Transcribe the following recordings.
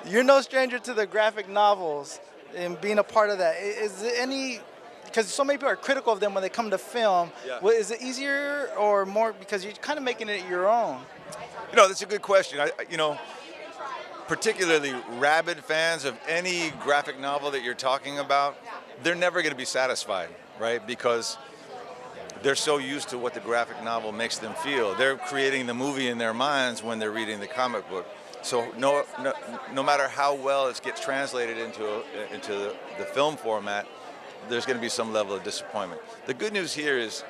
You're no stranger to the graphic novels and being a part of that. Is there any, because so many people are critical of them when they come to film, Yeah. is it easier or more because you're kind of making it your own? That's a good question. Particularly rabid fans of any graphic novel that you're talking about, they're never going to be satisfied, right? Because they're so used to what the graphic novel makes them feel. They're creating the movie in their minds when they're reading the comic book. So no matter how well it gets translated into the film format, there's going to be some level of disappointment. The good news here is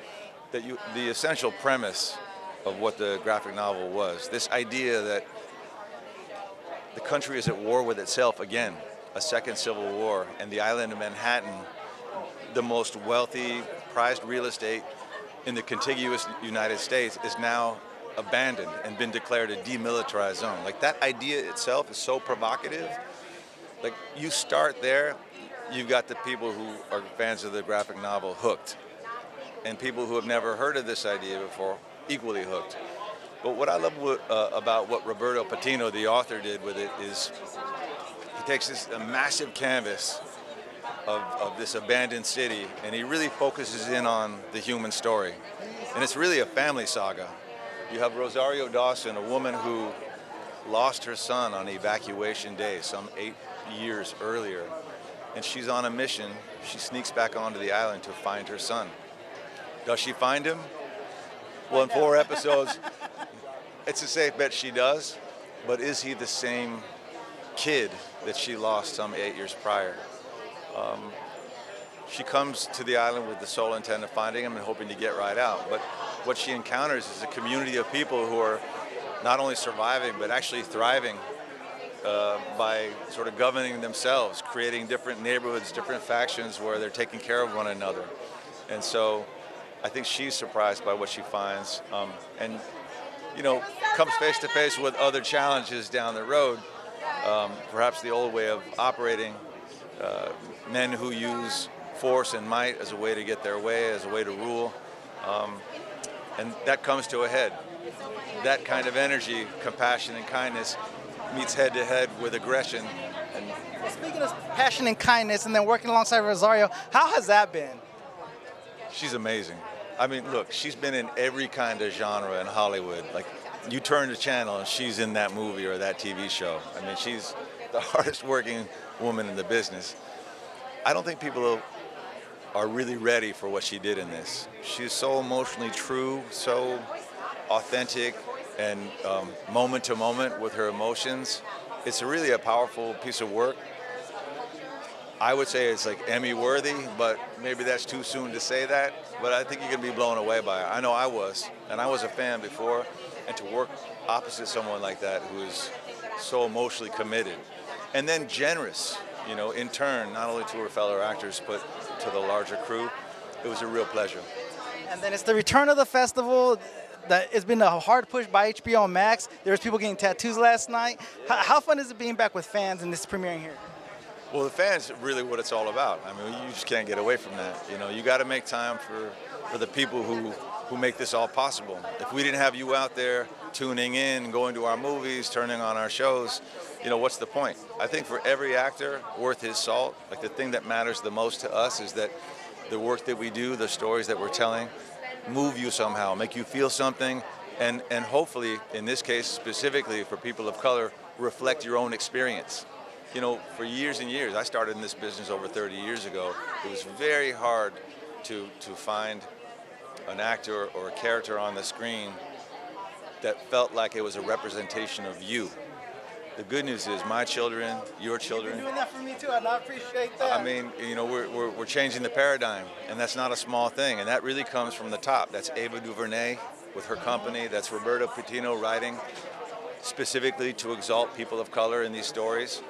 that the essential premise of what the graphic novel was, this idea that the country is at war with itself again, a second civil war, and the island of Manhattan, the most wealthy, prized real estate in the contiguous United States, is now abandoned and been declared a demilitarized zone. Like, that idea itself is so provocative. Like, you start there, you've got the people who are fans of the graphic novel hooked, and people who have never heard of this idea before equally hooked. But what I love about what Roberto Patino, the author, did with it is he takes this massive canvas of this abandoned city, and he really focuses in on the human story. And it's really a family saga. You have Rosario Dawson, a woman who lost her son on evacuation day some 8 years earlier. And she's on a mission. She sneaks back onto the island to find her son. Does she find him? Well, in 4 episodes, it's a safe bet she does. But is he the same kid that she lost some 8 years prior? She comes to the island with the sole intent of finding him and hoping to get right out. But what she encounters is a community of people who are not only surviving, but actually thriving by sort of governing themselves, creating different neighborhoods, different factions where they're taking care of one another. And so I think she's surprised by what she finds, and comes face to face with other challenges down the road. Perhaps the old way of operating, men who use force and might as a way to get their way, as a way to rule, and that comes to a head. That kind of energy, compassion and kindness meets head to head with aggression. And speaking of passion and kindness and then working alongside Rosario, how has that been? She's amazing. I mean, look, she's been in every kind of genre in Hollywood. Like, you turn the channel and she's in that movie or that TV show. I mean, she's the hardest working woman in the business. I don't think people are really ready for what she did in this. She's so emotionally true, so authentic, and moment to moment with her emotions. It's really a powerful piece of work. I would say it's like Emmy worthy, but maybe that's too soon to say that. But I think you can be blown away by it. I know I was, and I was a fan before, and to work opposite someone like that who is so emotionally committed, and then generous, in turn, not only to her fellow actors, but to the larger crew, it was a real pleasure. And then it's the return of the festival. That it's been a hard push by HBO Max. There was people getting tattoos last night. How fun is it being back with fans and this premiering here? Well, the fans are really what it's all about. I mean, you just can't get away from that. You got to make time for the people who make this all possible. If we didn't have you out there tuning in, going to our movies, turning on our shows, what's the point? I think for every actor worth his salt, like, the thing that matters the most to us is that the work that we do, the stories that we're telling, move you somehow, make you feel something, and hopefully, in this case specifically for people of color, reflect your own experience. For years and years, I started in this business over 30 years ago. It was very hard to find an actor or a character on the screen that felt like it was a representation of you. The good news is my children, your children. You're doing that for me too, and I appreciate that. I mean, we're changing the paradigm, and that's not a small thing, and that really comes from the top. That's Ava DuVernay with her company. That's Roberto Patino writing specifically to exalt people of color in these stories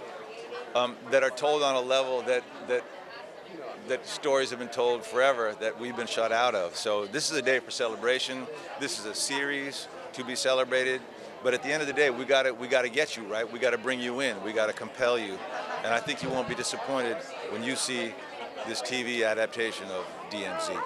that are told on a level that stories have been told forever that we've been shut out of. So this is a day for celebration. This is a series to be celebrated. But at the end of the day, we got to get you, right? We got to bring you in. We got to compel you. And I think you won't be disappointed when you see this TV adaptation of DMZ.